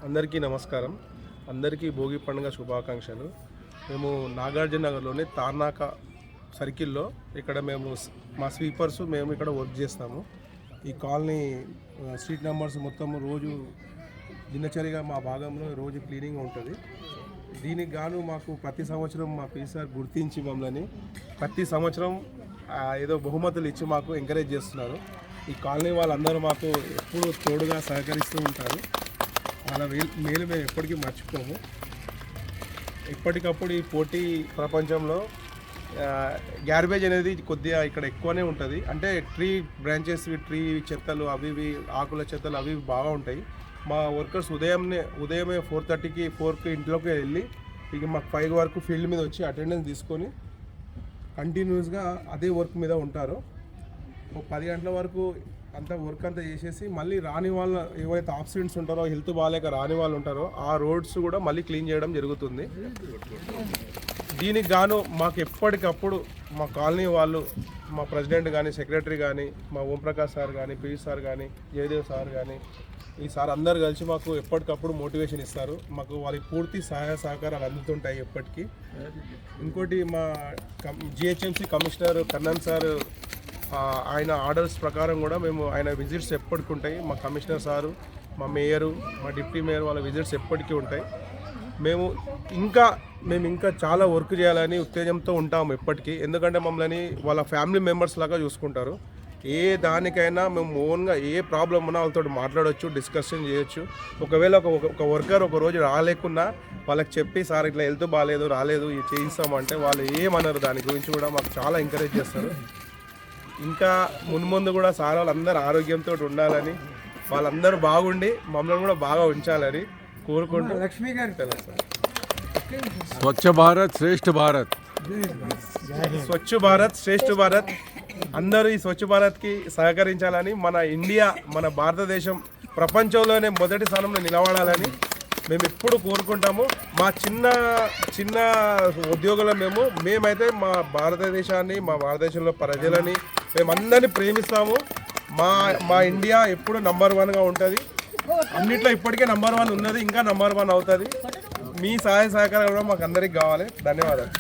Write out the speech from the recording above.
అందరికీ నమస్కారం. అందరికీ భోగి పండుగ శుభాకాంక్షలు. మేము నాగార్జున నగర్లోని తార్నాక సర్కిల్లో ఇక్కడ మేము మా స్వీపర్స్ మేము ఇక్కడ వర్క్ చేస్తాము. ఈ కాలనీ స్ట్రీట్ నెంబర్స్ మొత్తం రోజు దినచర్యగా మా భాగంలో రోజు క్లీనింగ్ ఉంటుంది. దీనికి గాను మాకు ప్రతి సంవత్సరం మా పీసార్ గుర్తించి మమ్మల్ని ప్రతి సంవత్సరం ఏదో బహుమతులు ఇచ్చి మాకు ఎంకరేజ్ చేస్తున్నారు. ఈ కాలనీ వాళ్ళందరూ మాకు ఎప్పుడు తోడుగా సహకరిస్తూ ఉంటారు. వాళ్ళ మేలు మేము ఎప్పటికీ మర్చిపోము. ఎప్పటికప్పుడు ఈ పోటీ ప్రపంచంలో గ్యార్బేజ్ అనేది కొద్దిగా ఇక్కడ ఎక్కువనే ఉంటుంది. అంటే ట్రీ బ్రాంచెస్, ట్రీ చెత్తలు అవి ఆకుల చెత్తలు అవి బాగా ఉంటాయి. మా వర్కర్స్ ఉదయమే 4:30కి 4కి ఇంట్లోకి వెళ్ళి ఇక మాకు 5 వరకు ఫీల్డ్ మీద వచ్చి అటెండెన్స్ తీసుకొని కంటిన్యూస్గా అదే వర్క్ మీద ఉంటారు. 10 గంటల వరకు అంతా వర్క్ అంతా చేసేసి మళ్ళీ రాని వాళ్ళ ఏవైతే ఆబ్సెంట్స్ ఉంటారో, హెల్త్ బాగాలేక రాని వాళ్ళు ఉంటారో ఆ రోడ్స్ కూడా మళ్ళీ క్లీన్ చేయడం జరుగుతుంది. దీనికి గాను మాకు ఎప్పటికప్పుడు మా కాలనీ వాళ్ళు, మా ప్రెసిడెంట్ కానీ, సెక్రటరీ కానీ, మా ఓంప్రకాష్ సార్ కానీ, పి సార్ కానీ, జయదేవ్ సార్ కానీ, ఈ సార్ అందరు కలిసి మాకు ఎప్పటికప్పుడు మోటివేషన్ ఇస్తారు. మాకు వాళ్ళకి పూర్తి సహాయ సహకారాలు అందుతుంటాయి ఎప్పటికీ. ఇంకోటి మా జిహెచ్ఎంసీ కమిషనర్ కన్నన్ సార్ ఆయన ఆర్డర్స్ ప్రకారం కూడా మేము ఆయన విజిట్స్ ఎప్పటికీ ఉంటాయి. మా కమిషనర్ సారు, మా మేయరు, మా డిప్యూటీ మేయర్ వాళ్ళ విజిట్స్ ఎప్పటికీ ఉంటాయి. మేము ఇంకా చాలా వర్క్ చేయాలని ఉత్తేజంతో ఉంటాము ఎప్పటికీ. ఎందుకంటే మమ్మల్ని వాళ్ళ ఫ్యామిలీ మెంబర్స్ లాగా చూసుకుంటారు. ఏ దానికైనా మేము ఓన్గా ఏ ప్రాబ్లం ఉన్నా వాళ్ళతో మాట్లాడవచ్చు, డిస్కషన్ చేయొచ్చు. ఒకవేళ ఒక వర్కర్ ఒక రోజు రాలేకున్నా వాళ్ళకి చెప్పి సార్ ఇట్లా హెల్త్ బాగాలేదు, రాలేదు, చేయిస్తామంటే వాళ్ళు ఏమన్నారు దాని గురించి కూడా మాకు చాలా ఎంకరేజ్ చేస్తారు. ఇంకా మున్ముందు కూడా సార్ వాళ్ళందరూ ఆరోగ్యంతో ఉండాలని, వాళ్ళందరూ బాగుండి మమ్మల్ని కూడా బాగా ఉంచాలని కోరుకుంటూ లక్ష్మీ గారు స్వచ్ఛ భారత్ శ్రేష్ఠ భారత్, స్వచ్ఛ భారత్ శ్రేష్ఠ భారత్. అందరూ ఈ స్వచ్ఛ భారత్కి సహకరించాలని, మన ఇండియా, మన భారతదేశం ప్రపంచంలోనే మొదటి స్థానంలో నిలబడాలని మేము ఎప్పుడు కోరుకుంటాము. మా చిన్న ఉద్యోగులు మేమైతే మా భారతదేశాన్ని, మా భారతదేశంలో ప్రజలని మేమందరినీ ప్రేమిస్తాము. మా ఇండియా ఎప్పుడు నంబర్ 1గా ఉంటుంది. అన్నిట్లో ఇప్పటికే నంబర్ 1 ఉన్నది, ఇంకా నంబర్ 1 అవుతుంది. మీ సహాయ సహకారం కూడా మాకు అందరికి కావాలి. ధన్యవాదాలు.